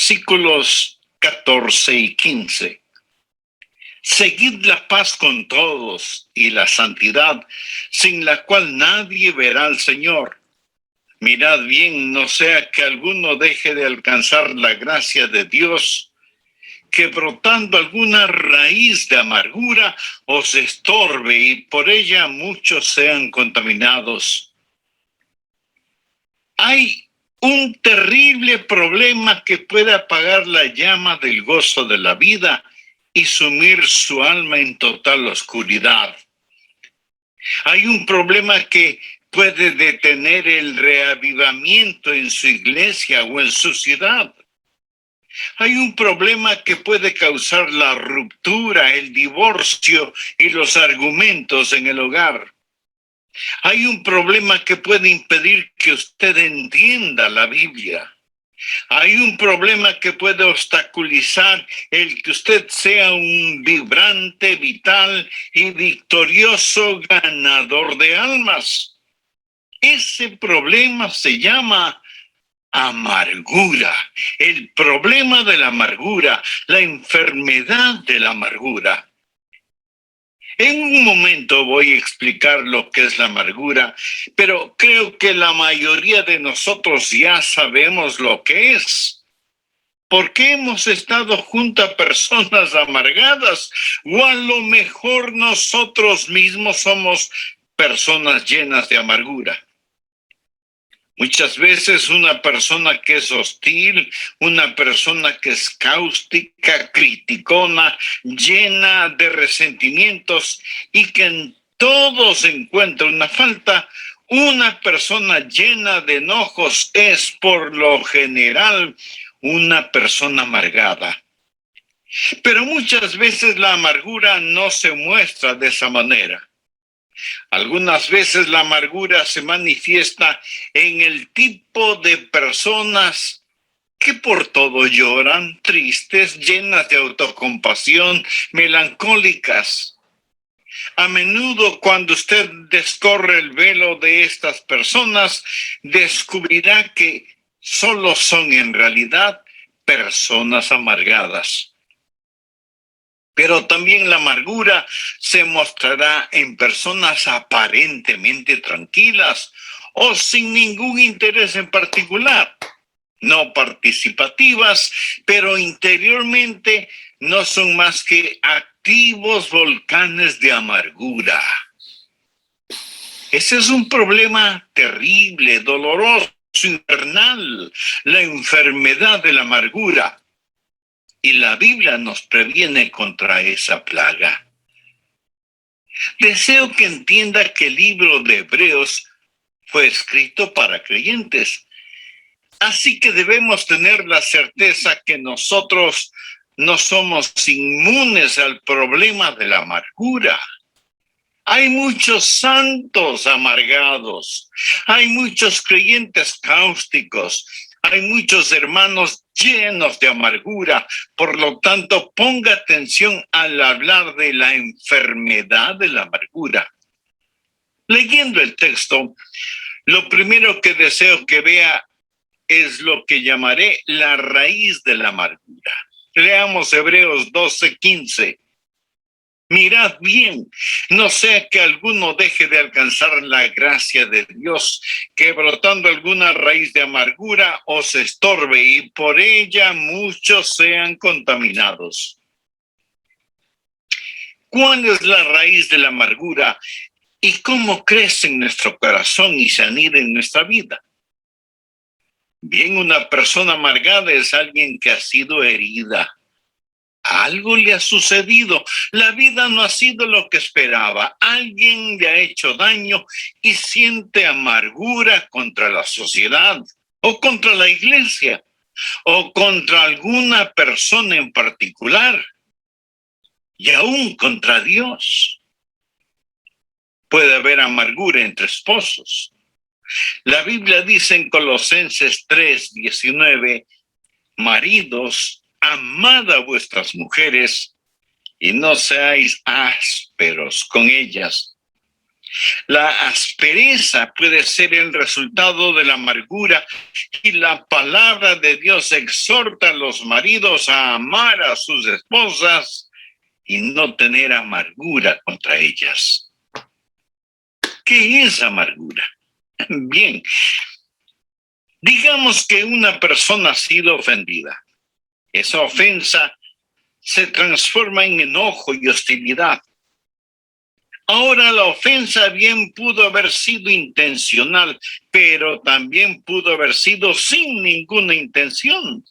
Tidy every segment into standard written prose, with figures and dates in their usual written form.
versículos 14 y 15. Seguid la paz con todos y la santidad, sin la cual nadie verá al Señor. Mirad bien, no sea que alguno deje de alcanzar la gracia de Dios, que brotando alguna raíz de amargura os estorbe y por ella muchos sean contaminados. Hay un terrible problema que puede apagar la llama del gozo de la vida y sumir su alma en total oscuridad. Hay un problema que puede detener el reavivamiento en su iglesia o en su ciudad. Hay un problema que puede causar la ruptura, el divorcio y los argumentos en el hogar. Hay un problema que puede impedir que usted entienda la Biblia. Hay un problema que puede obstaculizar el que usted sea un vibrante, vital y victorioso ganador de almas. Ese problema se llama amargura, el problema de la amargura, la enfermedad de la amargura. En un momento voy a explicar lo que es la amargura, pero creo que la mayoría de nosotros ya sabemos lo que es. Porque hemos estado junto a personas amargadas, o a lo mejor nosotros mismos somos personas llenas de amargura. Muchas veces una persona que es hostil, una persona que es cáustica, criticona, llena de resentimientos y que en todo se encuentra una falta, una persona llena de enojos es por lo general una persona amargada. Pero muchas veces la amargura no se muestra de esa manera. Algunas veces la amargura se manifiesta en el tipo de personas que por todo lloran, tristes, llenas de autocompasión, melancólicas. A menudo cuando usted descorre el velo de estas personas, descubrirá que solo son en realidad personas amargadas. Pero también la amargura se mostrará en personas aparentemente tranquilas o sin ningún interés en particular, no participativas, pero interiormente no son más que activos volcanes de amargura. Ese es un problema terrible, doloroso, infernal, la enfermedad de la amargura. Y la Biblia nos previene contra esa plaga. Deseo que entienda que el libro de Hebreos fue escrito para creyentes. Así que debemos tener la certeza que nosotros no somos inmunes al problema de la amargura. Hay muchos santos amargados, hay muchos creyentes cáusticos, hay muchos hermanos llenos de amargura. Por lo tanto, ponga atención al hablar de la enfermedad de la amargura. Leyendo el texto, lo primero que deseo que vea es lo que llamaré la raíz de la amargura. Leamos Hebreos 12:15. Mirad bien, no sea que alguno deje de alcanzar la gracia de Dios, que brotando alguna raíz de amargura os estorbe y por ella muchos sean contaminados. ¿Cuál es la raíz de la amargura y cómo crece en nuestro corazón y se anida en nuestra vida? Bien, una persona amargada es alguien que ha sido herida. Algo le ha sucedido, la vida no ha sido lo que esperaba, alguien le ha hecho daño y siente amargura contra la sociedad o contra la iglesia o contra alguna persona en particular y aún contra Dios. Puede haber amargura entre esposos. La Biblia dice en Colosenses 3:19, maridos, amad a vuestras mujeres y no seáis ásperos con ellas. La aspereza puede ser el resultado de la amargura y la palabra de Dios exhorta a los maridos a amar a sus esposas y no tener amargura contra ellas. ¿Qué es amargura? Bien, digamos que una persona ha sido ofendida. Esa ofensa se transforma en enojo y hostilidad. Ahora, la ofensa bien pudo haber sido intencional, pero también pudo haber sido sin ninguna intención.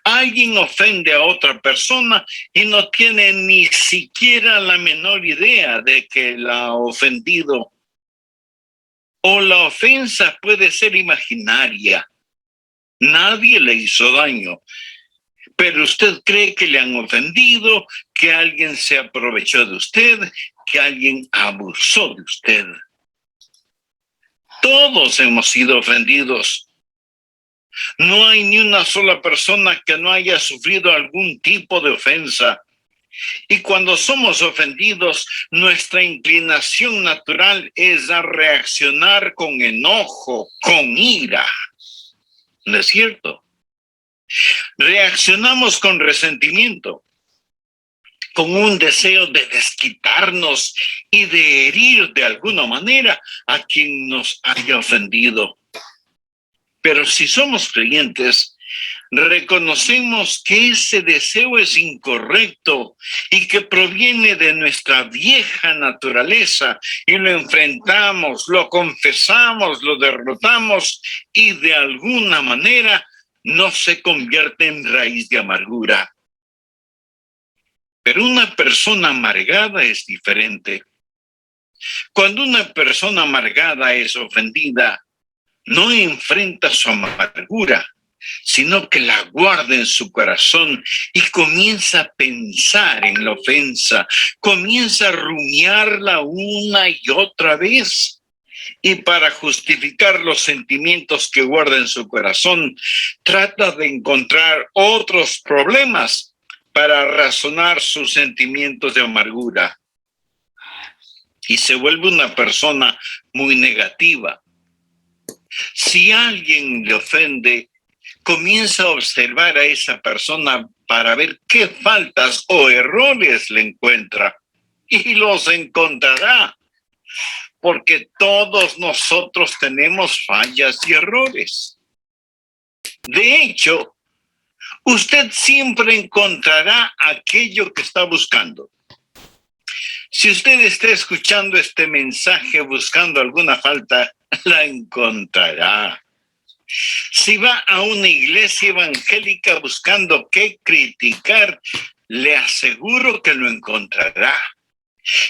Alguien ofende a otra persona y no tiene ni siquiera la menor idea de que la ha ofendido. O la ofensa puede ser imaginaria. Nadie le hizo daño, pero usted cree que le han ofendido, que alguien se aprovechó de usted, que alguien abusó de usted. Todos hemos sido ofendidos. No hay ni una sola persona que no haya sufrido algún tipo de ofensa. Y cuando somos ofendidos, nuestra inclinación natural es a reaccionar con enojo, con ira. ¿No es cierto? Reaccionamos con resentimiento, con un deseo de desquitarnos y de herir de alguna manera a quien nos haya ofendido. Pero si somos creyentes, reconocemos que ese deseo es incorrecto y que proviene de nuestra vieja naturaleza y lo enfrentamos, lo confesamos, lo derrotamos y de alguna manera no se convierte en raíz de amargura. Pero una persona amargada es diferente. Cuando una persona amargada es ofendida, no enfrenta su amargura, sino que la guarda en su corazón y comienza a pensar en la ofensa, comienza a rumiarla una y otra vez. Y para justificar los sentimientos que guarda en su corazón, trata de encontrar otros problemas para razonar sus sentimientos de amargura. Y se vuelve una persona muy negativa. Si alguien le ofende, comienza a observar a esa persona para ver qué faltas o errores le encuentra. Y los encontrará, porque todos nosotros tenemos fallas y errores. De hecho, usted siempre encontrará aquello que está buscando. Si usted está escuchando este mensaje buscando alguna falta, la encontrará. Si va a una iglesia evangélica buscando qué criticar, le aseguro que lo encontrará.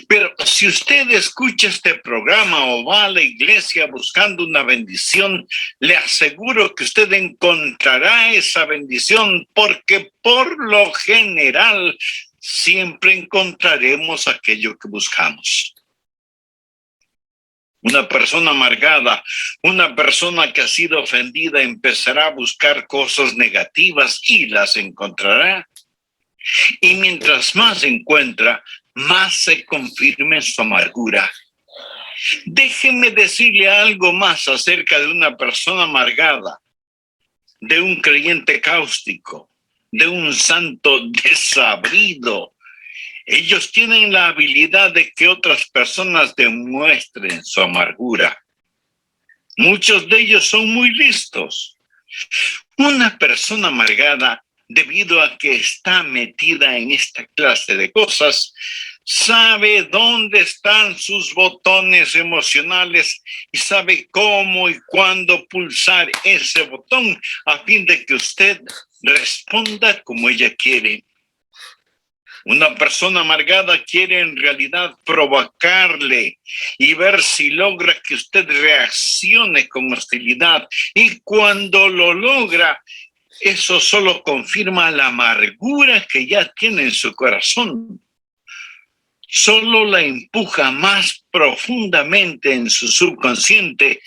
Pero si usted escucha este programa o va a la iglesia buscando una bendición, le aseguro que usted encontrará esa bendición, porque por lo general siempre encontraremos aquello que buscamos. Una persona amargada, una persona que ha sido ofendida, empezará a buscar cosas negativas y las encontrará. Y mientras más encuentra, más se confirma en su amargura. Déjeme decirle algo más acerca de una persona amargada, de un creyente cáustico, de un santo desabrido. Ellos tienen la habilidad de que otras personas demuestren su amargura. Muchos de ellos son muy listos. Una persona amargada, debido a que está metida en esta clase de cosas, sabe dónde están sus botones emocionales y sabe cómo y cuándo pulsar ese botón a fin de que usted responda como ella quiere. Una persona amargada quiere en realidad provocarle y ver si logra que usted reaccione con hostilidad. Y cuando lo logra, eso solo confirma la amargura que ya tiene en su corazón. Solo la empuja más profundamente en su subconsciente,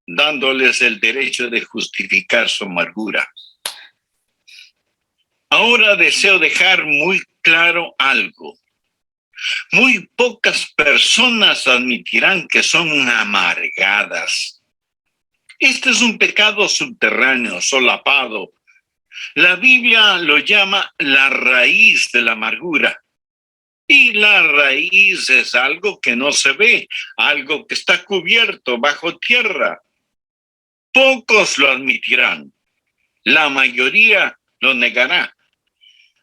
dándoles el derecho de justificar su amargura. Ahora deseo dejar muy claro algo. Muy pocas personas admitirán que son amargadas. Este es un pecado subterráneo, solapado. La Biblia lo llama la raíz de la amargura. Y la raíz es algo que no se ve, algo que está cubierto bajo tierra. Pocos lo admitirán. La mayoría lo negará,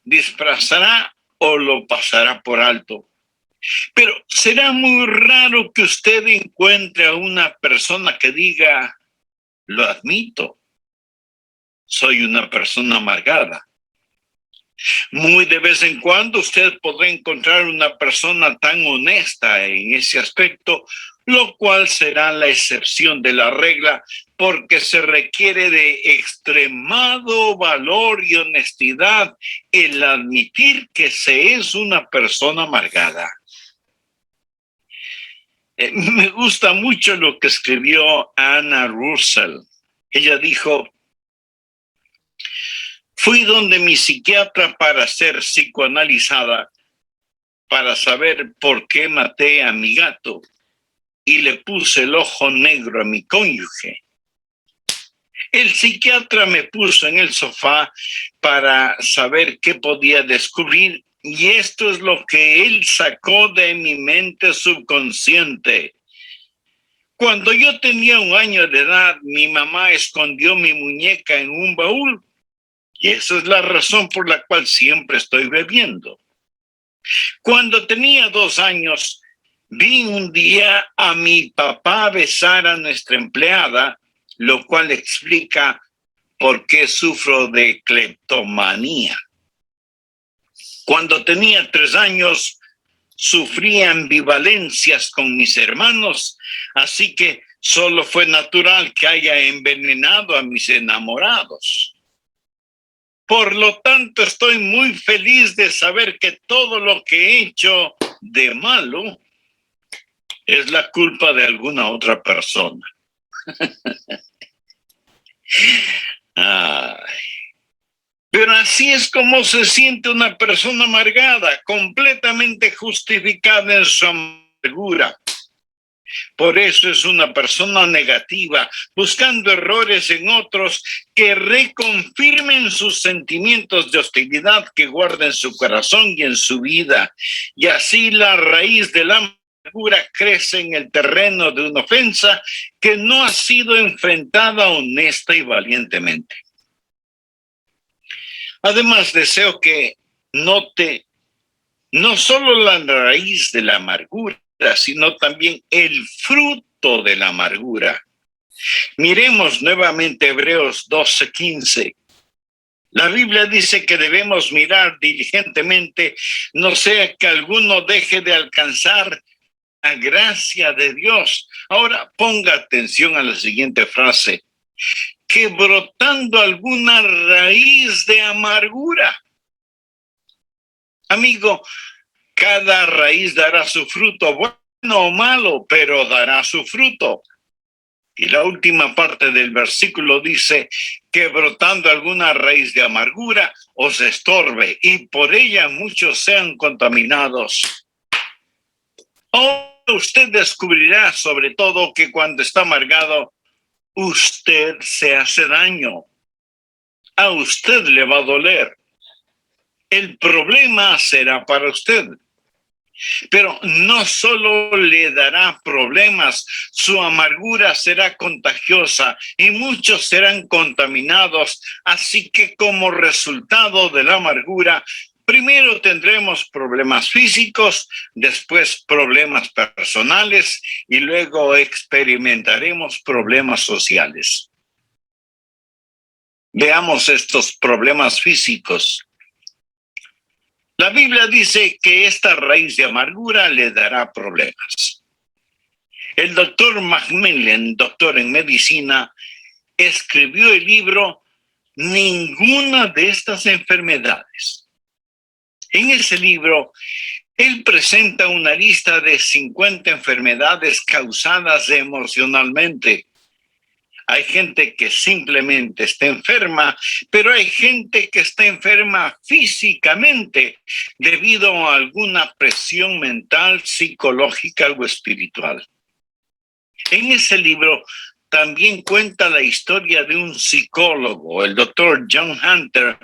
disfrazará o lo pasará por alto. Pero será muy raro que usted encuentre a una persona que diga, lo admito, soy una persona amargada. Muy de vez en cuando usted podrá encontrar una persona tan honesta en ese aspecto, lo cual será la excepción de la regla, porque se requiere de extremado valor y honestidad el admitir que se es una persona amargada. Me gusta mucho lo que escribió Anna Russell. Ella dijo, fui donde mi psiquiatra para ser psicoanalizada, para saber por qué maté a mi gato y le puse el ojo negro a mi cónyuge. El psiquiatra me puso en el sofá para saber qué podía descubrir y esto es lo que él sacó de mi mente subconsciente. Cuando yo tenía 1 año de edad, mi mamá escondió mi muñeca en un baúl y esa es la razón por la cual siempre estoy bebiendo. Cuando tenía 2 años, vi un día a mi papá besar a nuestra empleada, lo cual explica por qué sufro de cleptomanía. Cuando tenía 3 años, sufría ambivalencias con mis hermanos, así que solo fue natural que haya envenenado a mis enamorados. Por lo tanto, estoy muy feliz de saber que todo lo que he hecho de malo es la culpa de alguna otra persona. Pero así es como se siente una persona amargada, completamente justificada en su amargura. Por eso es una persona negativa, buscando errores en otros que reconfirmen sus sentimientos de hostilidad que guarda en su corazón y en su vida. Y así la raíz de la amargura crece en el terreno de una ofensa que no ha sido enfrentada honesta y valientemente. Además, deseo que note no solo la raíz de la amargura, sino también el fruto de la amargura. Miremos nuevamente Hebreos 12:15. La Biblia dice que debemos mirar diligentemente, no sea que alguno deje de alcanzar la gracia de Dios. Ahora ponga atención a la siguiente frase, que brotando alguna raíz de amargura. Amigo, cada raíz dará su fruto, bueno o malo, pero dará su fruto. Y la última parte del versículo dice que brotando alguna raíz de amargura os estorbe y por ella muchos sean contaminados. Ahora usted descubrirá sobre todo que cuando está amargado, usted se hace daño. A usted le va a doler. El problema será para usted. Pero no solo le dará problemas, su amargura será contagiosa y muchos serán contaminados. Así que como resultado de la amargura, primero tendremos problemas físicos, después problemas personales y luego experimentaremos problemas sociales. Veamos estos problemas físicos. La Biblia dice que esta raíz de amargura le dará problemas. El doctor Macmillan, doctor en medicina, escribió el libro Ninguna de estas enfermedades. En ese libro, él presenta una lista de 50 enfermedades causadas emocionalmente. Hay gente que simplemente está enferma, pero hay gente que está enferma físicamente debido a alguna presión mental, psicológica o espiritual. En ese libro también cuenta la historia de un psicólogo, el doctor John Hunter,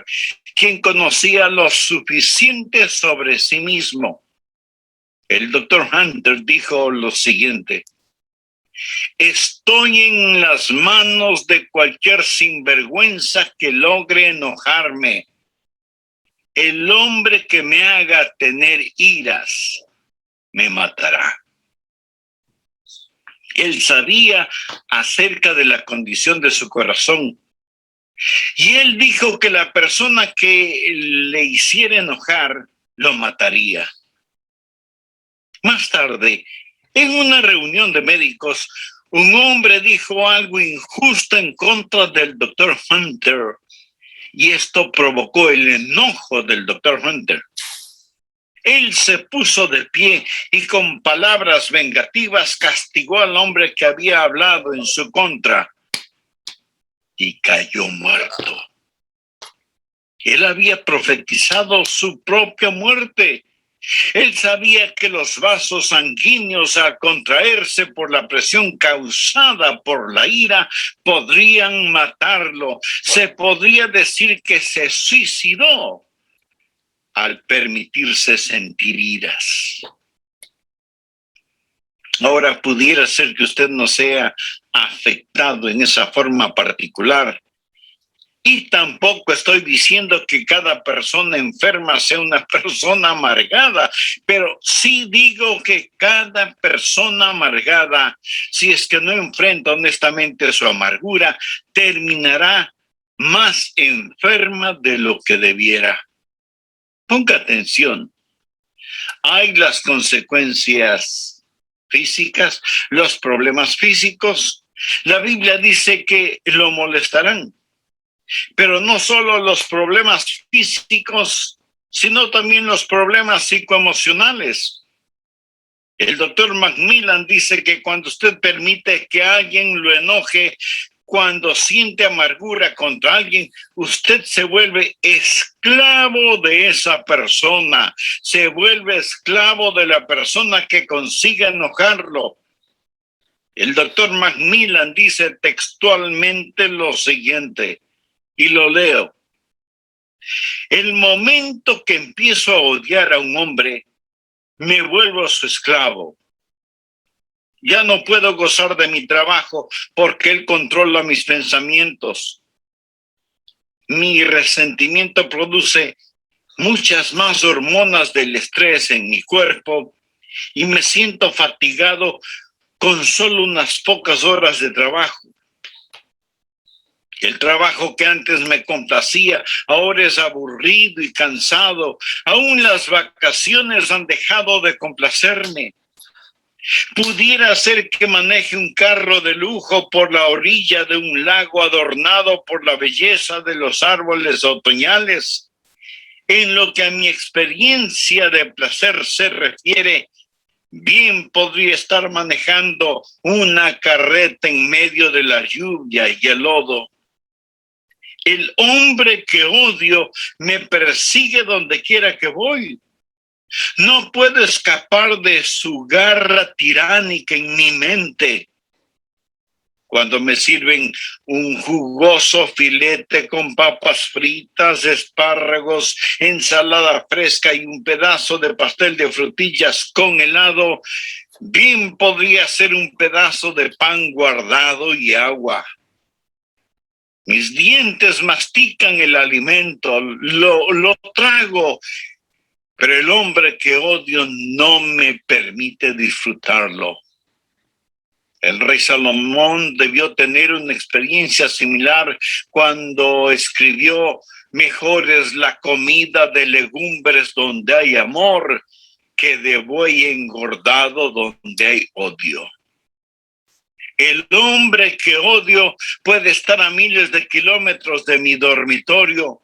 quien conocía lo suficiente sobre sí mismo. El doctor Hunter dijo lo siguiente: estoy en las manos de cualquier sinvergüenza que logre enojarme. El hombre que me haga tener iras me matará. Él sabía acerca de la condición de su corazón. Y él dijo que la persona que le hiciera enojar lo mataría. Más tarde, en una reunión de médicos, un hombre dijo algo injusto en contra del doctor Hunter, y esto provocó el enojo del doctor Hunter. Él se puso de pie y con palabras vengativas castigó al hombre que había hablado en su contra y cayó muerto. Él había profetizado su propia muerte. Él sabía que los vasos sanguíneos, al contraerse por la presión causada por la ira, podrían matarlo. Se podría decir que se suicidó al permitirse sentir iras. Ahora pudiera ser que usted no sea afectado en esa forma particular. Y tampoco estoy diciendo que cada persona enferma sea una persona amargada, pero sí digo que cada persona amargada, si es que no enfrenta honestamente su amargura, terminará más enferma de lo que debiera. Ponga atención. Hay las consecuencias físicas, los problemas físicos. La Biblia dice que lo molestarán. Pero no solo los problemas físicos, sino también los problemas psicoemocionales. El doctor Macmillan dice que cuando usted permite que alguien lo enoje, cuando siente amargura contra alguien, usted se vuelve esclavo de esa persona, se vuelve esclavo de la persona que consiga enojarlo. El doctor Macmillan dice textualmente lo siguiente, y lo leo: el momento que empiezo a odiar a un hombre, me vuelvo su esclavo. Ya no puedo gozar de mi trabajo porque él controla mis pensamientos. Mi resentimiento produce muchas más hormonas del estrés en mi cuerpo y me siento fatigado con solo unas pocas horas de trabajo. El trabajo que antes me complacía ahora es aburrido y cansado. Aún las vacaciones han dejado de complacerme. Pudiera ser que maneje un carro de lujo por la orilla de un lago adornado por la belleza de los árboles otoñales. En lo que a mi experiencia de placer se refiere, bien podría estar manejando una carreta en medio de la lluvia y el lodo. El hombre que odio me persigue donde quiera que voy. No puedo escapar de su garra tiránica en mi mente. Cuando me sirven un jugoso filete con papas fritas, espárragos, ensalada fresca y un pedazo de pastel de frutillas con helado, bien podría ser un pedazo de pan guardado y agua. Mis dientes mastican el alimento, lo trago, pero el hombre que odio no me permite disfrutarlo. El rey Salomón debió tener una experiencia similar cuando escribió: mejor es la comida de legumbres donde hay amor que de buey engordado donde hay odio. El hombre que odio puede estar a miles de kilómetros de mi dormitorio,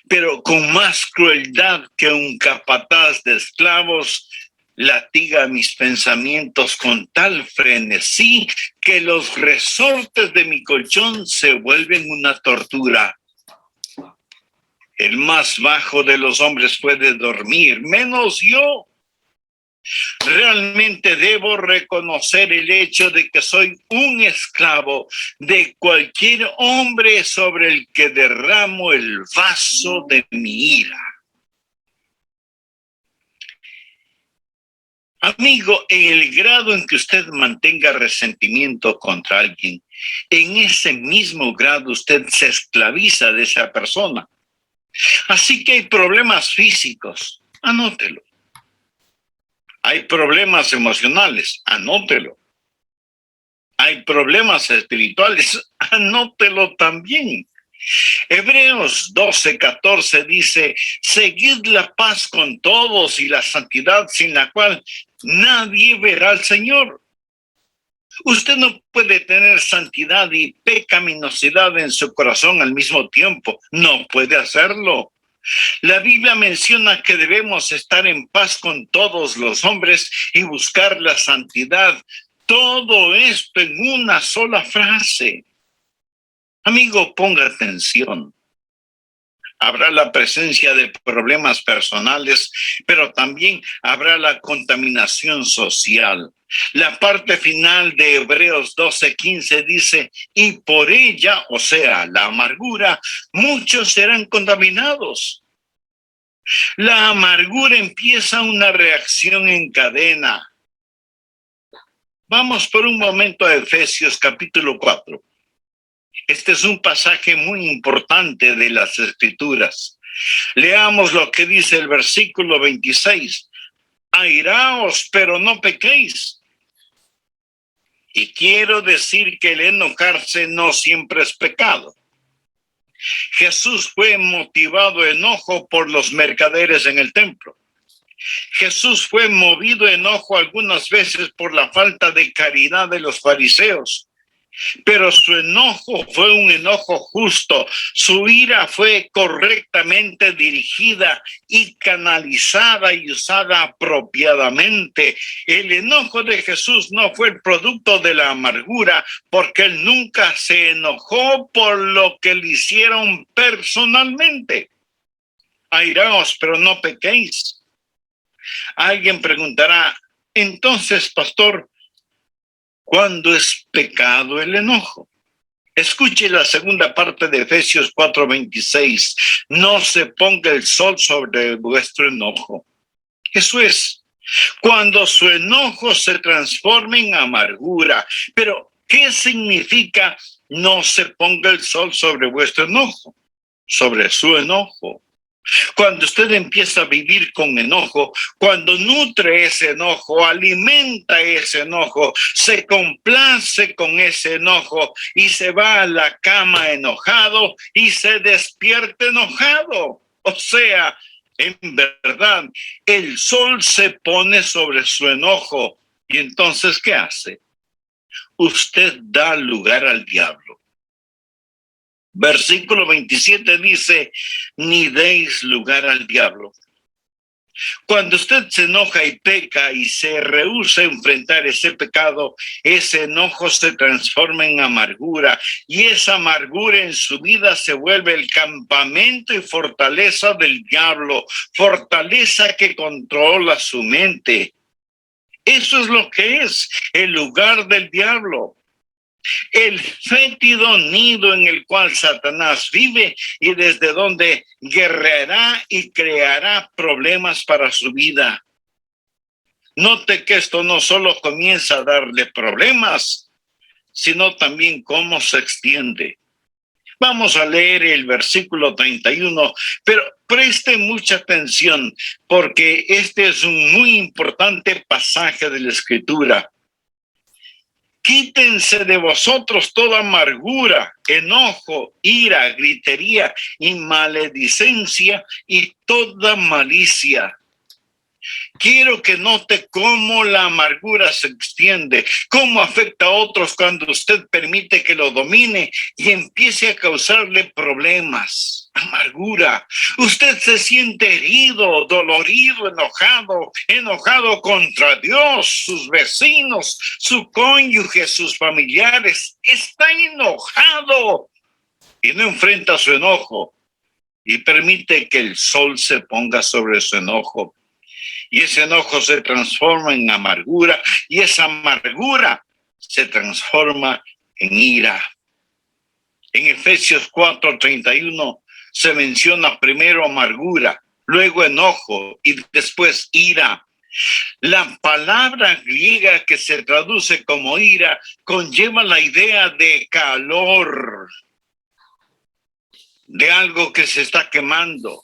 pero con más crueldad que un capataz de esclavos, latiga mis pensamientos con tal frenesí que los resortes de mi colchón se vuelven una tortura. El más bajo de los hombres puede dormir, menos yo. Realmente debo reconocer el hecho de que soy un esclavo de cualquier hombre sobre el que derramo el vaso de mi ira. Amigo, en el grado en que usted mantenga resentimiento contra alguien, en ese mismo grado usted se esclaviza de esa persona. Así que hay problemas físicos, anótelo. Hay problemas emocionales, anótelo. Hay problemas espirituales, anótelo también. Hebreos 12:14 dice, seguid la paz con todos y la santidad sin la cual nadie verá al Señor. Usted no puede tener santidad y pecaminosidad en su corazón al mismo tiempo. No puede hacerlo. La Biblia menciona que debemos estar en paz con todos los hombres y buscar la santidad. Todo esto en una sola frase. Amigo, ponga atención. Habrá la presencia de problemas personales, pero también habrá la contaminación social. La parte final de Hebreos 12:15 dice, y por ella, o sea, la amargura, muchos serán contaminados. La amargura empieza una reacción en cadena. Vamos por un momento a Efesios capítulo 4. Este es un pasaje muy importante de las Escrituras. Leamos lo que dice el versículo 26. Airaos, pero no pequéis. Y quiero decir que el enojarse no siempre es pecado. Jesús fue motivado a enojo por los mercaderes en el templo. Jesús fue movido a enojo algunas veces por la falta de caridad de los fariseos. Pero su enojo fue un enojo justo, su ira fue correctamente dirigida y canalizada y usada apropiadamente. El enojo de Jesús no fue el producto de la amargura, porque él nunca se enojó por lo que le hicieron personalmente. Airaos, pero no pequéis. Alguien preguntará, entonces, pastor, ¿cuándo es pecado el enojo? Escuche la segunda parte de Efesios 4:26. No se ponga el sol sobre vuestro enojo. Eso es, cuando su enojo se transforme en amargura. Pero, ¿qué significa no se ponga el sol sobre vuestro enojo? Sobre su enojo. Cuando usted empieza a vivir con enojo, cuando nutre ese enojo, alimenta ese enojo, se complace con ese enojo y se va a la cama enojado y se despierta enojado. O sea, en verdad, el sol se pone sobre su enojo. ¿Y entonces qué hace? Usted da lugar al diablo. Versículo 27 dice, ni deis lugar al diablo. Cuando usted se enoja y peca y se rehúsa a enfrentar ese pecado, ese enojo se transforma en amargura y esa amargura en su vida se vuelve el campamento y fortaleza del diablo, fortaleza que controla su mente. Eso es lo que es el lugar del diablo. El fétido nido en el cual Satanás vive y desde donde guerreará y creará problemas para su vida. Note que esto no solo comienza a darle problemas, sino también cómo se extiende. Vamos a leer el versículo 31, pero preste mucha atención porque este es un muy importante pasaje de la Escritura. Quítense de vosotros toda amargura, enojo, ira, gritería y maledicencia y toda malicia. Quiero que note cómo la amargura se extiende, cómo afecta a otros cuando usted permite que lo domine y empiece a causarle problemas. amargura. Usted se siente herido, dolorido, enojado contra Dios, sus vecinos, su cónyuge, sus familiares. Está enojado y no enfrenta su enojo y permite que el sol se ponga sobre su enojo. Y ese enojo se transforma en amargura y esa amargura se transforma en ira. En Efesios 4:31 se menciona primero amargura, luego enojo y después ira. La palabra griega que se traduce como ira conlleva la idea de calor, de algo que se está quemando.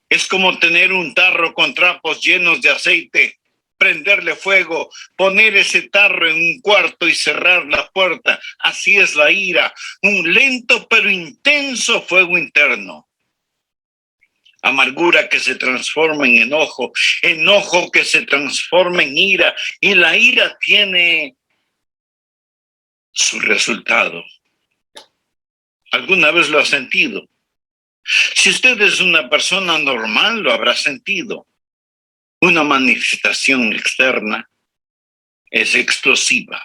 Es como tener un tarro con trapos llenos de aceite, prenderle fuego, poner ese tarro en un cuarto y cerrar la puerta. Así es la ira, un lento pero intenso fuego interno. Amargura que se transforma en enojo, enojo que se transforma en ira, y la ira tiene su resultado. ¿Alguna vez lo ha sentido? Si usted es una persona normal, lo habrá sentido. Una manifestación externa es explosiva,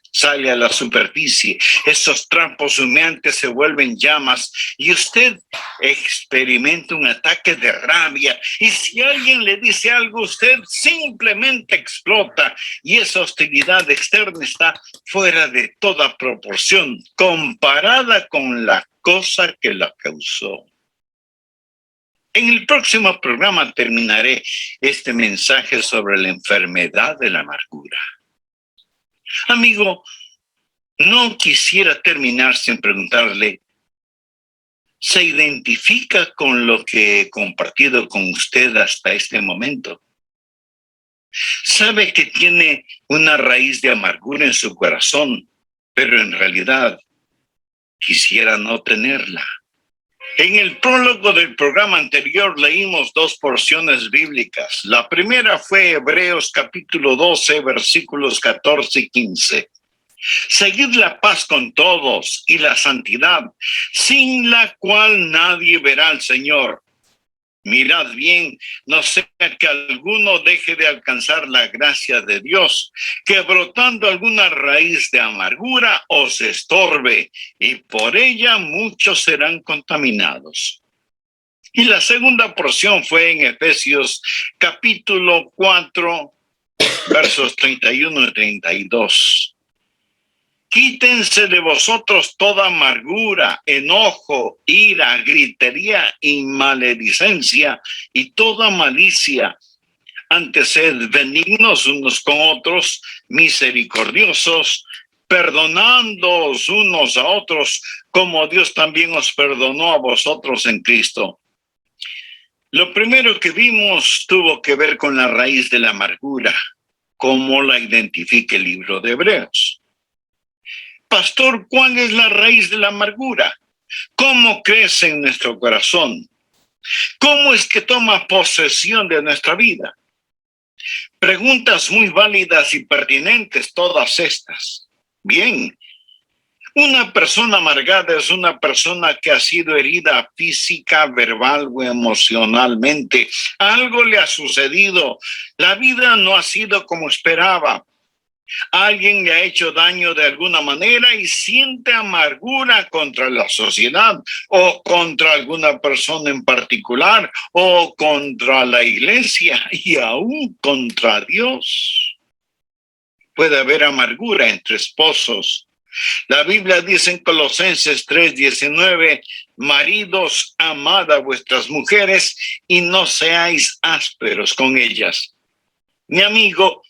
sale a la superficie, esos trampos humeantes se vuelven llamas y usted experimenta un ataque de rabia. Y si alguien le dice algo, usted simplemente explota y esa hostilidad externa está fuera de toda proporción comparada con la cosa que la causó. En el próximo programa terminaré este mensaje sobre la enfermedad de la amargura. Amigo, no quisiera terminar sin preguntarle, ¿se identifica con lo que he compartido con usted hasta este momento? ¿Sabe que tiene una raíz de amargura en su corazón, pero en realidad quisiera no tenerla? En el prólogo del programa anterior leímos dos porciones bíblicas. La primera fue Hebreos capítulo 12, versículos 14 y 15. Seguid la paz con todos y la santidad, sin la cual nadie verá al Señor. Mirad bien, no sea que alguno deje de alcanzar la gracia de Dios, que brotando alguna raíz de amargura os estorbe, y por ella muchos serán contaminados. Y la segunda porción fue en Efesios capítulo 4, versos 31 y 32. Quítense de vosotros toda amargura, enojo, ira, gritería y maledicencia y toda malicia. Antes sed benignos unos con otros, misericordiosos, perdonándoos unos a otros, como Dios también os perdonó a vosotros en Cristo. Lo primero que vimos tuvo que ver con la raíz de la amargura, como la identifica el libro de Hebreos. Pastor, ¿cuál es la raíz de la amargura? ¿Cómo crece en nuestro corazón? ¿Cómo es que toma posesión de nuestra vida? Preguntas muy válidas y pertinentes todas estas. Bien, una persona amargada es una persona que ha sido herida física, verbal o emocionalmente. Algo le ha sucedido. La vida no ha sido como esperaba. Alguien le ha hecho daño de alguna manera y siente amargura contra la sociedad o contra alguna persona en particular o contra la iglesia y aún contra Dios. Puede haber amargura entre esposos. La Biblia dice en Colosenses 3:19, maridos, amad a vuestras mujeres y no seáis ásperos con ellas. Mi amigo,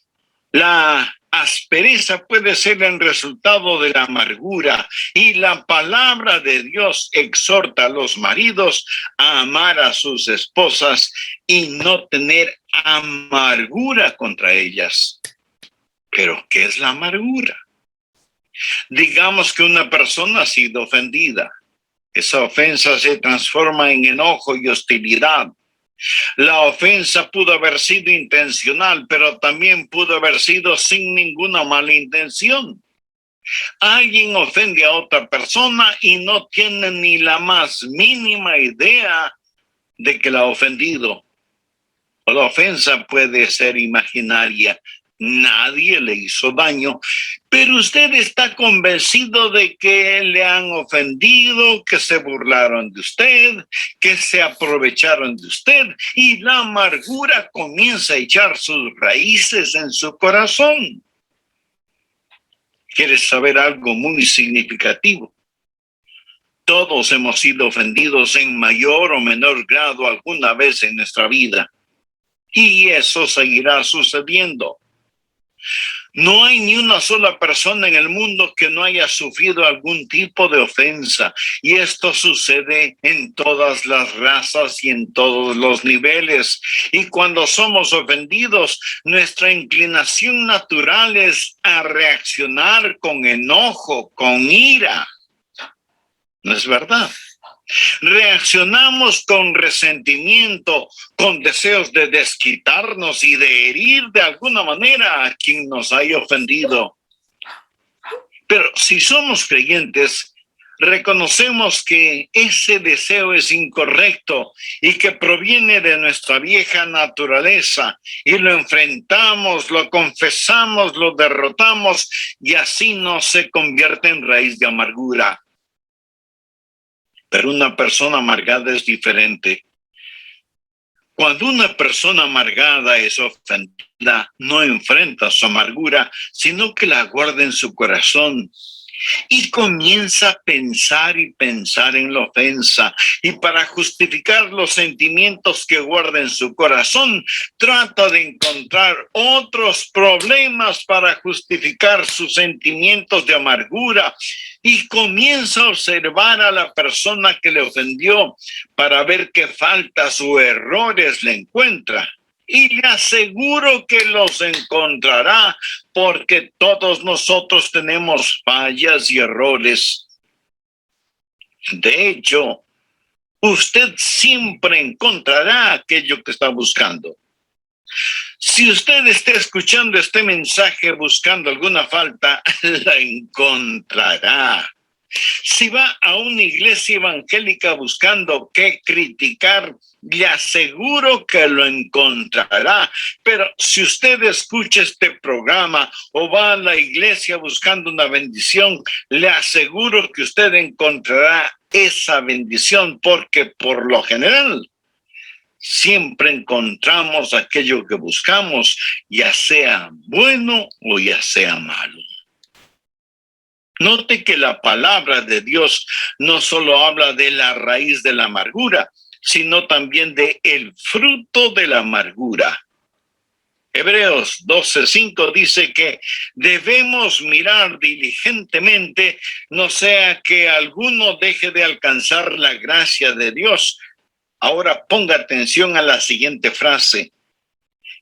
la aspereza puede ser el resultado de la amargura y la palabra de Dios exhorta a los maridos a amar a sus esposas y no tener amargura contra ellas. ¿Pero qué es la amargura? Digamos que una persona ha sido ofendida. Esa ofensa se transforma en enojo y hostilidad. La ofensa pudo haber sido intencional, pero también pudo haber sido sin ninguna mala intención. Alguien ofende a otra persona y no tiene ni la más mínima idea de que la ha ofendido. La ofensa puede ser imaginaria. Nadie le hizo daño, pero usted está convencido de que le han ofendido, que se burlaron de usted, que se aprovecharon de usted, y la amargura comienza a echar sus raíces en su corazón. ¿Quieres saber algo muy significativo? Todos hemos sido ofendidos en mayor o menor grado alguna vez en nuestra vida. Y eso seguirá sucediendo. No hay ni una sola persona en el mundo que no haya sufrido algún tipo de ofensa. Y esto sucede en todas las razas y en todos los niveles. Y cuando somos ofendidos, nuestra inclinación natural es a reaccionar con enojo, con ira. ¿No es verdad? Reaccionamos con resentimiento, con deseos de desquitarnos y de herir de alguna manera a quien nos haya ofendido. Pero si somos creyentes, reconocemos que ese deseo es incorrecto y que proviene de nuestra vieja naturaleza, y lo enfrentamos, lo confesamos, lo derrotamos, y así no se convierte en raíz de amargura. Pero una persona amargada es diferente. Cuando una persona amargada es ofendida, no enfrenta su amargura, sino que la guarda en su corazón y comienza a pensar y pensar en la ofensa. Y para justificar los sentimientos que guarda en su corazón, trata de encontrar otros problemas para justificar sus sentimientos de amargura. Y comienza a observar a la persona que le ofendió para ver qué faltas o errores le encuentra. Y le aseguro que los encontrará, porque todos nosotros tenemos fallas y errores. De hecho, usted siempre encontrará aquello que está buscando. Si usted está escuchando este mensaje buscando alguna falta, la encontrará. Si va a una iglesia evangélica buscando qué criticar, le aseguro que lo encontrará. Pero si usted escucha este programa o va a la iglesia buscando una bendición, le aseguro que usted encontrará esa bendición, porque por lo general siempre encontramos aquello que buscamos, ya sea bueno o ya sea malo. Note que la palabra de Dios no solo habla de la raíz de la amargura, sino también de el fruto de la amargura. Hebreos 12:5 dice que debemos mirar diligentemente, no sea que alguno deje de alcanzar la gracia de Dios. Ahora ponga atención a la siguiente frase: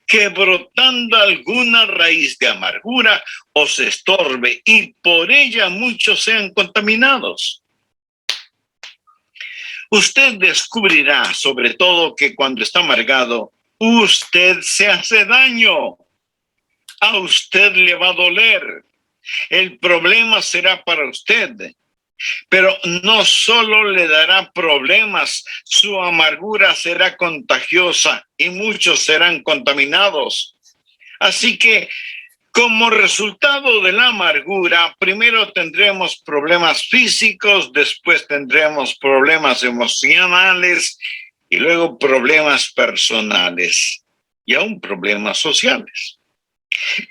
que brotando alguna raíz de amargura os estorbe y por ella muchos sean contaminados. Usted descubrirá sobre todo que cuando está amargado, usted se hace daño. A usted le va a doler. El problema será para usted. Pero no solo le dará problemas, su amargura será contagiosa y muchos serán contaminados. Así que, como resultado de la amargura, primero tendremos problemas físicos, después tendremos problemas emocionales y luego problemas personales y aún problemas sociales.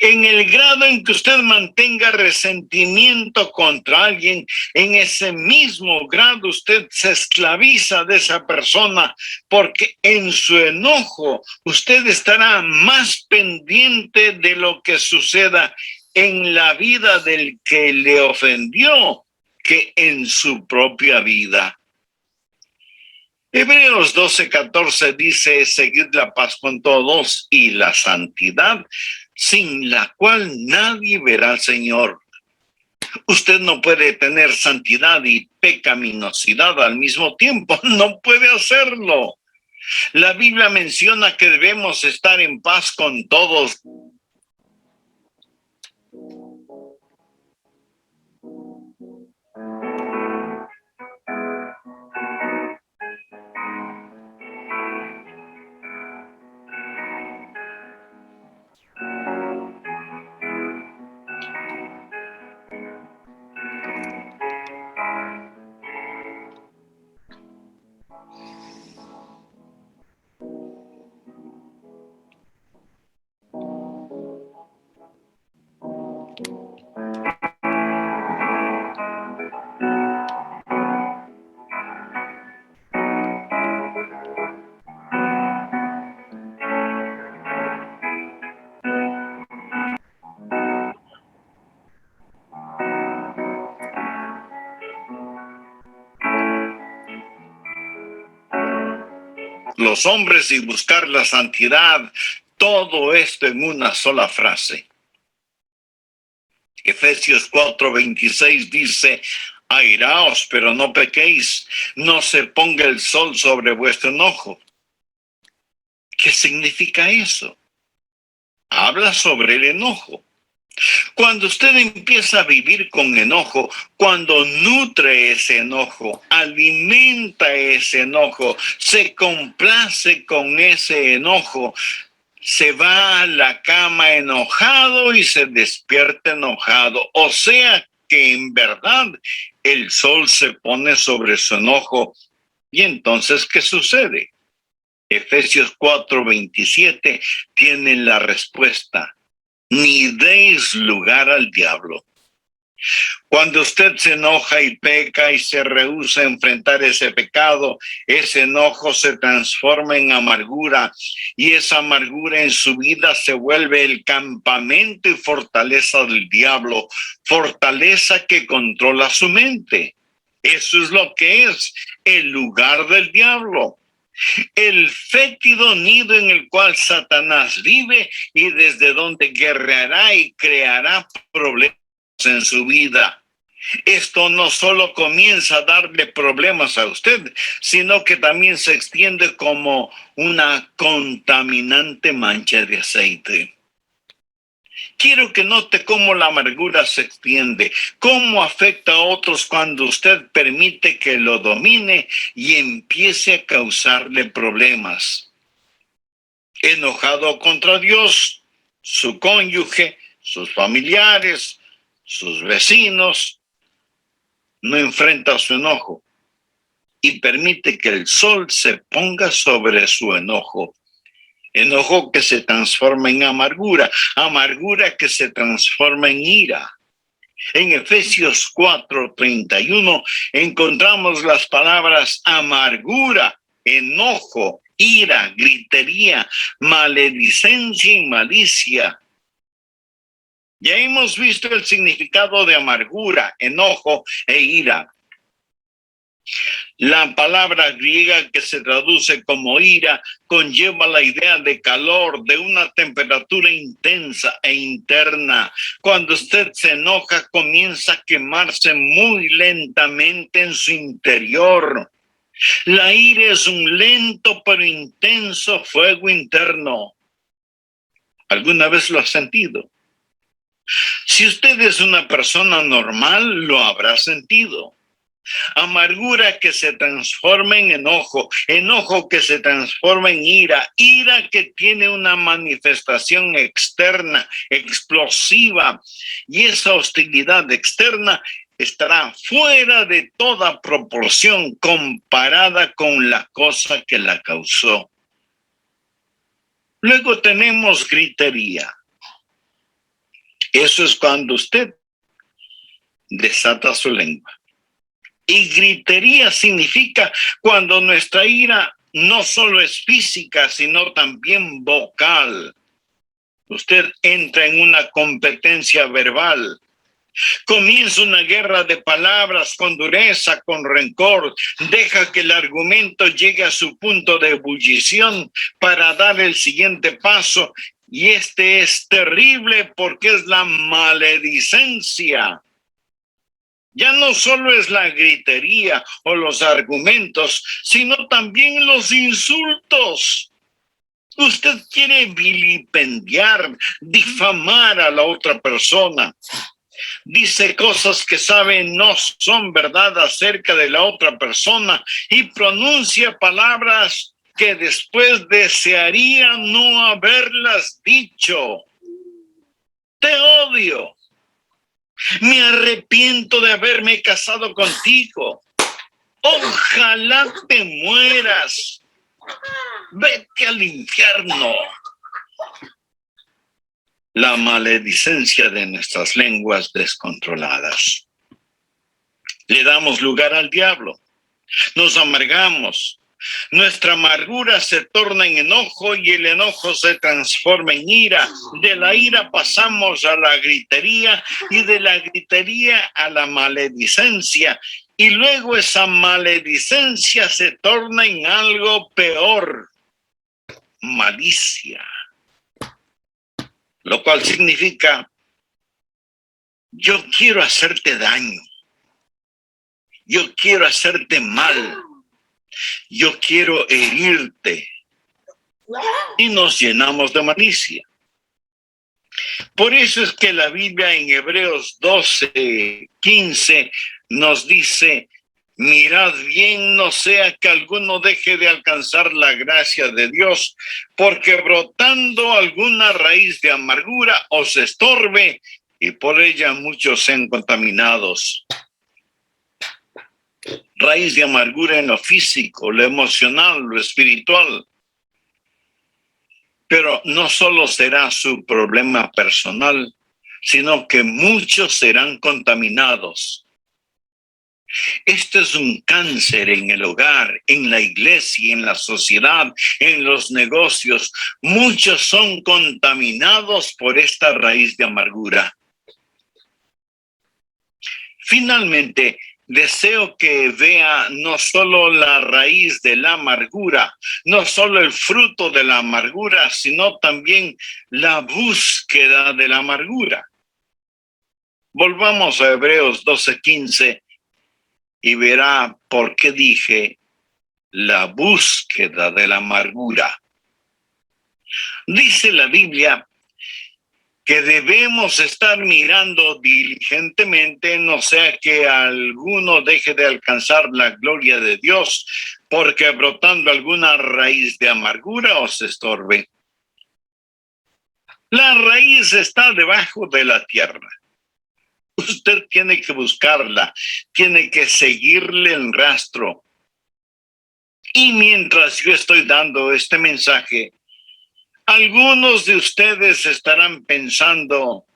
En el grado en que usted mantenga resentimiento contra alguien, en ese mismo grado usted se esclaviza de esa persona, porque en su enojo usted estará más pendiente de lo que suceda en la vida del que le ofendió que en su propia vida. Hebreos 12:14 dice: seguid la paz con todos y la santidad, sin la cual nadie verá al Señor. Usted no puede tener santidad y pecaminosidad al mismo tiempo. No puede hacerlo. La Biblia menciona que debemos estar en paz con todos. los hombres y buscar la santidad. Todo esto en una sola frase. Efesios 4:26 dice: airaos, pero no pequéis, no se ponga el sol sobre vuestro enojo. ¿Qué significa eso? Habla sobre el enojo. Cuando usted empieza a vivir con enojo, cuando nutre ese enojo, alimenta ese enojo, se complace con ese enojo, se va a la cama enojado y se despierta enojado. O sea que en verdad el sol se pone sobre su enojo. Y entonces, ¿qué sucede? Efesios 4:27 tiene la respuesta. Ni deis lugar al diablo. Cuando usted se enoja y peca y se rehúsa a enfrentar ese pecado, ese enojo se transforma en amargura y esa amargura en su vida se vuelve el campamento y fortaleza del diablo, fortaleza que controla su mente. Eso es lo que es el lugar del diablo. El fétido nido en el cual Satanás vive y desde donde guerreará y creará problemas en su vida. Esto no solo comienza a darle problemas a usted, sino que también se extiende como una contaminante mancha de aceite. Quiero que note cómo la amargura se extiende, cómo afecta a otros cuando usted permite que lo domine y empiece a causarle problemas. Enojado contra Dios, su cónyuge, sus familiares, sus vecinos, no enfrenta su enojo y permite que el sol se ponga sobre su enojo. Enojo que se transforma en amargura, amargura que se transforma en ira. En Efesios 4:31 encontramos las palabras amargura, enojo, ira, gritería, maledicencia y malicia. Ya hemos visto el significado de amargura, enojo e ira. La palabra griega que se traduce como ira conlleva la idea de calor, de una temperatura intensa e interna. Cuando usted se enoja, comienza a quemarse muy lentamente en su interior. La ira es un lento pero intenso fuego interno. ¿Alguna vez lo ha sentido? Si usted es una persona normal, lo habrá sentido. Amargura que se transforma en enojo, enojo que se transforma en ira, ira que tiene una manifestación externa, explosiva, y esa hostilidad externa estará fuera de toda proporción comparada con la cosa que la causó. Luego tenemos gritería. Eso es cuando usted desata su lengua. Y gritería significa cuando nuestra ira no solo es física, sino también vocal. Usted entra en una competencia verbal. Comienza una guerra de palabras con dureza, con rencor. Deja que el argumento llegue a su punto de ebullición para dar el siguiente paso. Y este es terrible porque es la maledicencia. Ya no solo es la gritería o los argumentos, sino también los insultos. Usted quiere vilipendiar, difamar a la otra persona. Dice cosas que sabe no son verdad acerca de la otra persona y pronuncia palabras que después desearía no haberlas dicho. Te odio. Me arrepiento de haberme casado contigo. Ojalá te mueras. Vete al infierno. La maledicencia de nuestras lenguas descontroladas. Le damos lugar al diablo. Nos amargamos. Nuestra amargura se torna en enojo y el enojo se transforma en ira. De la ira pasamos a la gritería y de la gritería a la maledicencia. Y luego esa maledicencia se torna en algo peor. malicia, lo cual significa yo quiero hacerte daño, yo quiero hacerte mal, yo quiero herirte, y nos llenamos de malicia. Por eso es que la Biblia en Hebreos 12:15 nos dice: mirad bien, no sea que alguno deje de alcanzar la gracia de Dios, porque brotando alguna raíz de amargura os estorbe, y por ella muchos sean contaminados. Raíz de amargura en lo físico, lo emocional, lo espiritual. Pero no solo será su problema personal, sino que muchos serán contaminados. Esto es un cáncer en el hogar, en la iglesia, en la sociedad, en los negocios. Muchos son contaminados por esta raíz de amargura. Finalmente, deseo que vea no solo la raíz de la amargura, no solo el fruto de la amargura, sino también la búsqueda de la amargura. Volvamos a Hebreos 12:15 y verá por qué dije la búsqueda de la amargura. Dice la Biblia que debemos estar mirando diligentemente, no sea que alguno deje de alcanzar la gloria de Dios, porque brotando alguna raíz de amargura os estorbe. La raíz está debajo de la tierra. Usted tiene que buscarla, tiene que seguirle el rastro. Y mientras yo estoy dando este mensaje, algunos de ustedes estarán pensando: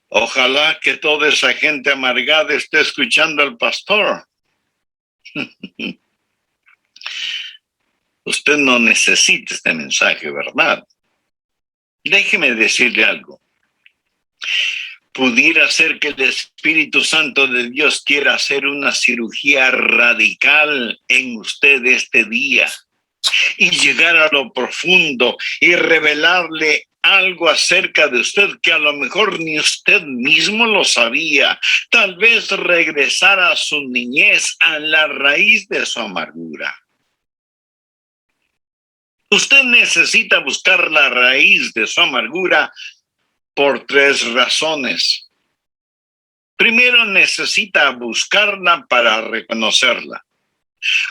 ojalá que toda esa gente amargada esté escuchando al pastor. Usted no necesita este mensaje, ¿verdad? Déjeme decirle algo. Pudiera ser que el Espíritu Santo de Dios quiera hacer una cirugía radical en usted este día y llegar a lo profundo y revelarle algo acerca de usted que a lo mejor ni usted mismo lo sabía. Tal vez regresar a su niñez, a la raíz de su amargura. Usted necesita buscar la raíz de su amargura por 3 razones. Primero, necesita buscarla para reconocerla.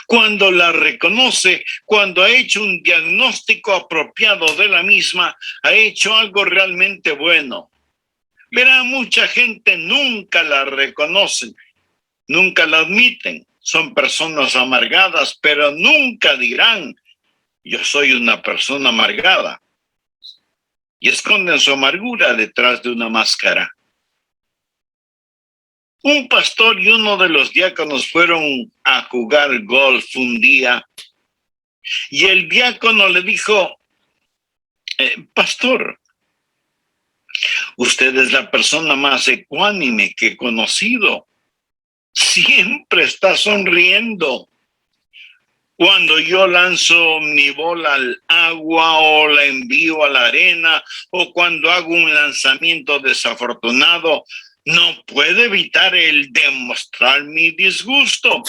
Cuando la reconoce, cuando ha hecho un diagnóstico apropiado de la misma, ha hecho algo realmente bueno. Verá, mucha gente nunca la reconoce, nunca la admiten. Son personas amargadas, pero nunca dirán: yo soy una persona amargada. Y esconden su amargura detrás de una máscara. Un pastor y uno de los diáconos fueron a jugar golf un día y el diácono le dijo: pastor, usted es la persona más ecuánime que he conocido. Siempre está sonriendo. Cuando yo lanzo mi bola al agua o la envío a la arena o cuando hago un lanzamiento desafortunado, no puedo evitar el demostrar mi disgusto.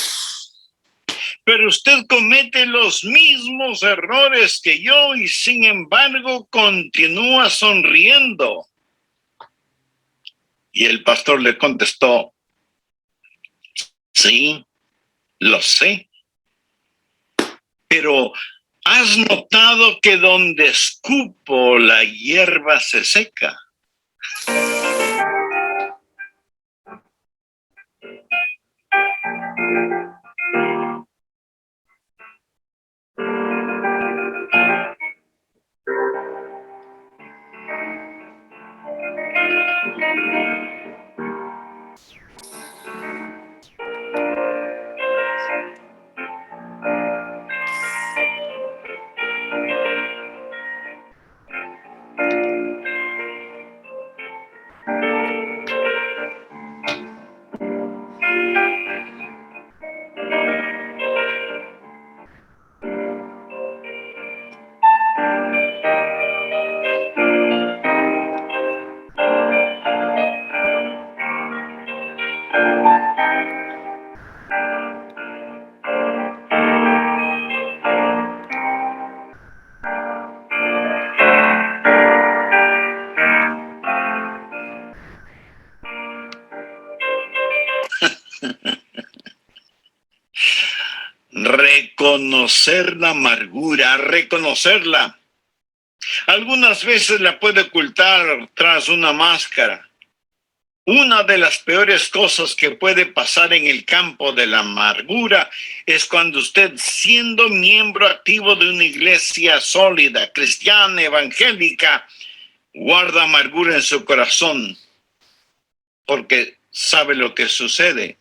Pero usted comete los mismos errores que yo y sin embargo continúa sonriendo. Y el pastor le contestó: sí, lo sé. Pero ¿has notado que donde escupo la hierba se seca? conocer la amargura, reconocerla. Algunas veces la puede ocultar tras una máscara. Una de las peores cosas que puede pasar en el campo de la amargura es cuando usted, siendo miembro activo de una iglesia sólida, cristiana, evangélica, guarda amargura en su corazón, porque sabe lo que sucede.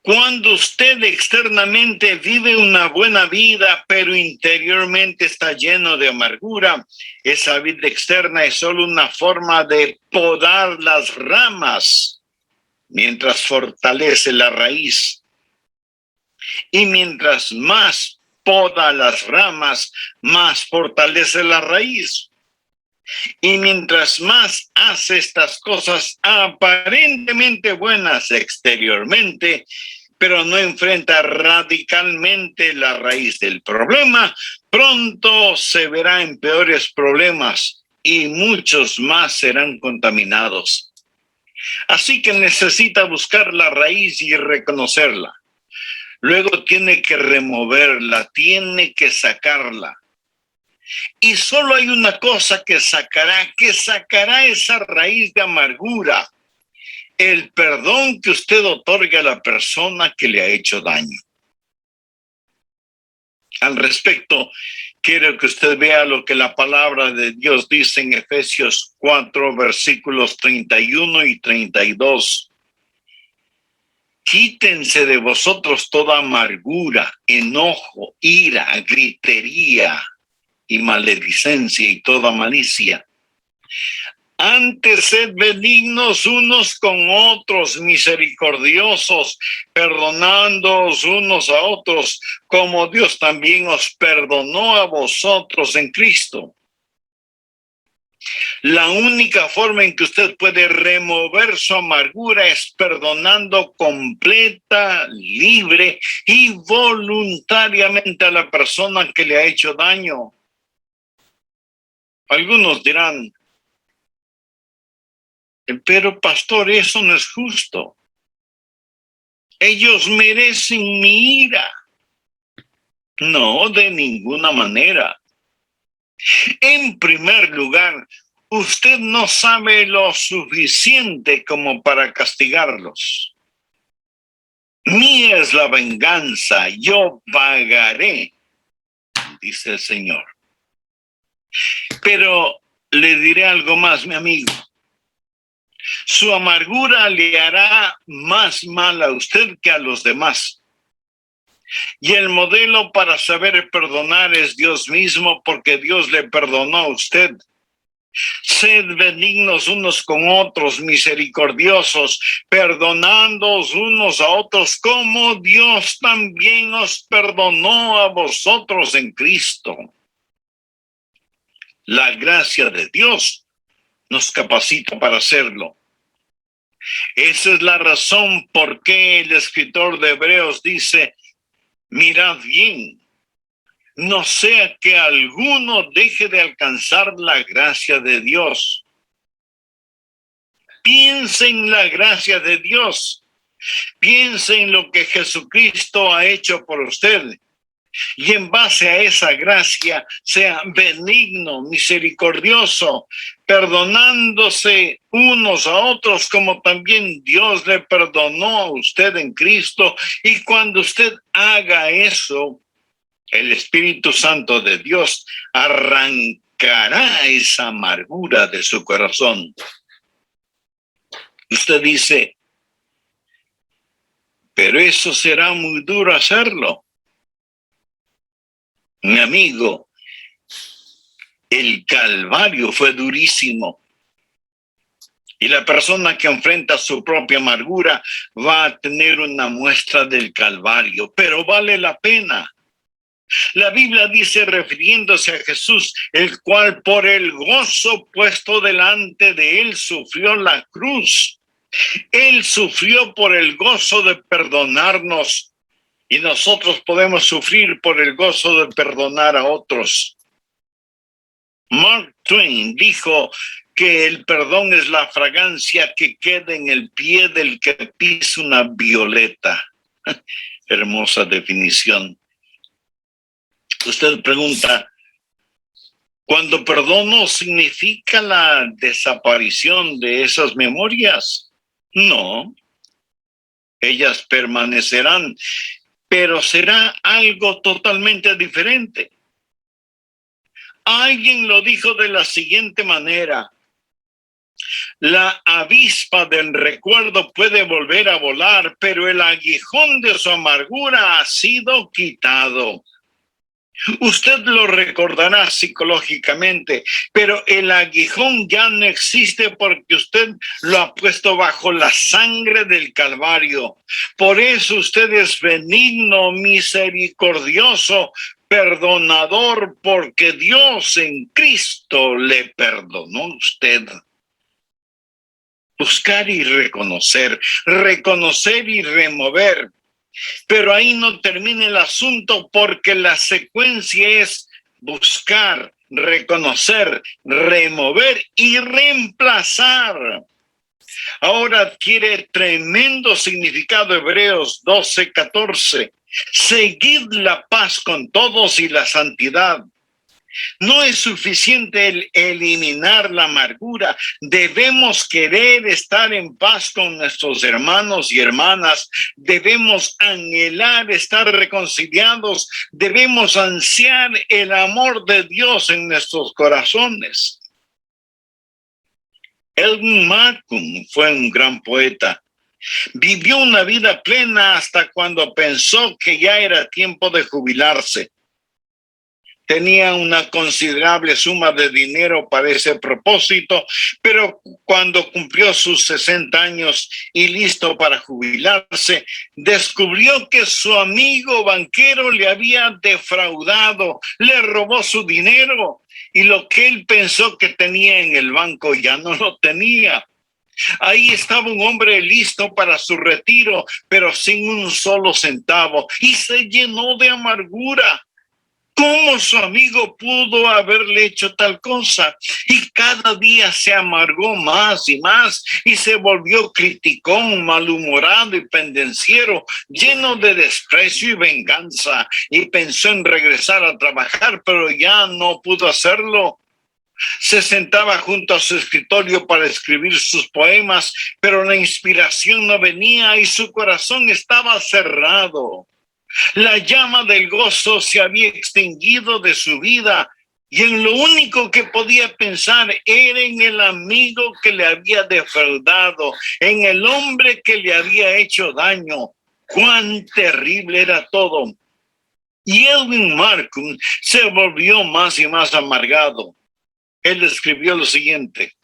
Cuando usted externamente vive una buena vida, pero interiormente está lleno de amargura, esa vida externa es solo una forma de podar las ramas, mientras fortalece la raíz. Y mientras más poda las ramas, más fortalece la raíz. Y mientras más hace estas cosas aparentemente buenas exteriormente, pero no enfrenta radicalmente la raíz del problema, pronto se verá en peores problemas y muchos más serán contaminados. Así que necesita buscar la raíz y reconocerla. Luego tiene que removerla, tiene que sacarla. Y solo hay una cosa que sacará esa raíz de amargura: el perdón que usted otorga a la persona que le ha hecho daño. Al respecto, quiero que usted vea lo que la palabra de Dios dice en Efesios 4, versículos 31 y 32. Quítense de vosotros toda amargura, enojo, ira, gritería y maledicencia y toda malicia. Antes sed benignos unos con otros, misericordiosos, perdonándoos unos a otros, como Dios también os perdonó a vosotros en Cristo. La única forma en que usted puede remover su amargura es perdonando completa, libre y voluntariamente a la persona que le ha hecho daño. Algunos dirán: pero pastor, eso no es justo. Ellos merecen mi ira. No, de ninguna manera. En primer lugar, usted no sabe lo suficiente como para castigarlos. Mía es la venganza, yo pagaré, dice el Señor. Pero le diré algo más, mi amigo. Su amargura le hará más mal a usted que a los demás. Y el modelo para saber perdonar es Dios mismo, porque Dios le perdonó a usted. Sed benignos unos con otros, misericordiosos, perdonándoos unos a otros, como Dios también os perdonó a vosotros en Cristo. La gracia de Dios nos capacita para hacerlo. Esa es la razón por qué el escritor de Hebreos dice: mirad bien, no sea que alguno deje de alcanzar la gracia de Dios. Piense en la gracia de Dios. Piense en lo que Jesucristo ha hecho por usted. Y en base a esa gracia, sea benigno, misericordioso, perdonándose unos a otros como también Dios le perdonó a usted en Cristo. Y cuando usted haga eso, el Espíritu Santo de Dios arrancará esa amargura de su corazón. Usted dice: pero eso será muy duro hacerlo. Mi amigo, el Calvario fue durísimo. Y la persona que enfrenta su propia amargura va a tener una muestra del Calvario, pero vale la pena. La Biblia dice, refiriéndose a Jesús, el cual por el gozo puesto delante de él sufrió la cruz. Él sufrió por el gozo de perdonarnos. Y nosotros podemos sufrir por el gozo de perdonar a otros. Mark Twain dijo que el perdón es la fragancia que queda en el pie del que pisa una violeta. Hermosa definición. Usted pregunta, ¿cuando perdono significa la desaparición de esas memorias? No, ellas permanecerán, pero será algo totalmente diferente. Alguien lo dijo de la siguiente manera: la avispa del recuerdo puede volver a volar, pero el aguijón de su amargura ha sido quitado. Usted lo recordará psicológicamente, pero el aguijón ya no existe porque usted lo ha puesto bajo la sangre del Calvario. Por eso usted es benigno, misericordioso, perdonador, porque Dios en Cristo le perdonó a usted. Buscar y reconocer y remover. Pero ahí no termina el asunto, porque la secuencia es buscar, reconocer, remover y reemplazar. Ahora adquiere tremendo significado Hebreos 12:14. Seguid la paz con todos y la santidad. No es suficiente el eliminar la amargura. Debemos querer estar en paz con nuestros hermanos y hermanas. Debemos anhelar estar reconciliados. Debemos ansiar el amor de Dios en nuestros corazones. Edwin Markham fue un gran poeta. Vivió una vida plena hasta cuando pensó que ya era tiempo de jubilarse. Tenía una considerable suma de dinero para ese propósito, pero cuando cumplió sus 60 años y listo para jubilarse, descubrió que su amigo banquero le había defraudado, le robó su dinero, y lo que él pensó que tenía en el banco ya no lo tenía. Ahí estaba un hombre listo para su retiro, pero sin un solo centavo, y se llenó de amargura. ¿Cómo su amigo pudo haberle hecho tal cosa? Y cada día se amargó más y más y se volvió criticón, malhumorado y pendenciero, lleno de desprecio y venganza. Y pensó en regresar a trabajar, pero ya no pudo hacerlo. Se sentaba junto a su escritorio para escribir sus poemas, pero la inspiración no venía y su corazón estaba cerrado. La llama del gozo se había extinguido de su vida y en lo único que podía pensar era en el amigo que le había defraudado, en el hombre que le había hecho daño. Cuán terrible era todo. Y Edwin Markham se volvió más y más amargado. Él escribió lo siguiente: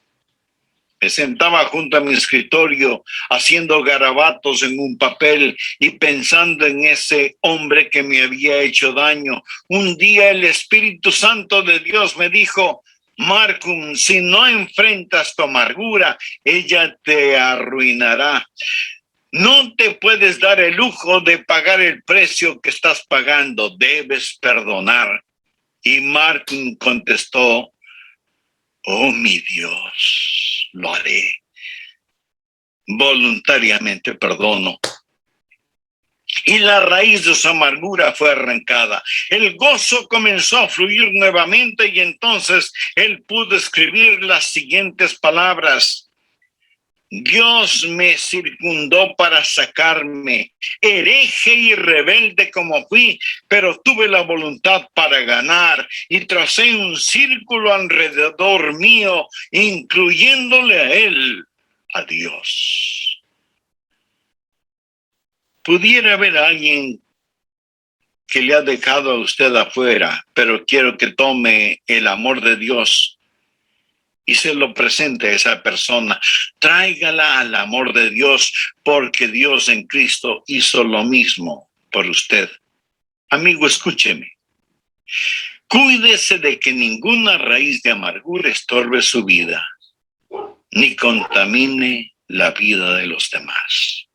me sentaba junto a mi escritorio haciendo garabatos en un papel y pensando en ese hombre que me había hecho daño. Un día el Espíritu Santo de Dios me dijo: Markham, si no enfrentas tu amargura, ella te arruinará. No te puedes dar el lujo de pagar el precio que estás pagando. Debes perdonar. Y Markham contestó: oh, mi Dios, lo haré. Voluntariamente perdono. Y la raíz de su amargura fue arrancada. El gozo comenzó a fluir nuevamente y entonces él pudo escribir las siguientes palabras: Dios me circundó para sacarme, hereje y rebelde como fui, pero tuve la voluntad para ganar y tracé un círculo alrededor mío, incluyéndole a él, a Dios. Pudiera haber alguien que le ha dejado a usted afuera, pero quiero que tome el amor de Dios y se lo presente a esa persona. Tráigala al amor de Dios, porque Dios en Cristo hizo lo mismo por usted. Amigo, escúcheme. Cuídese de que ninguna raíz de amargura estorbe su vida, ni contamine la vida de los demás.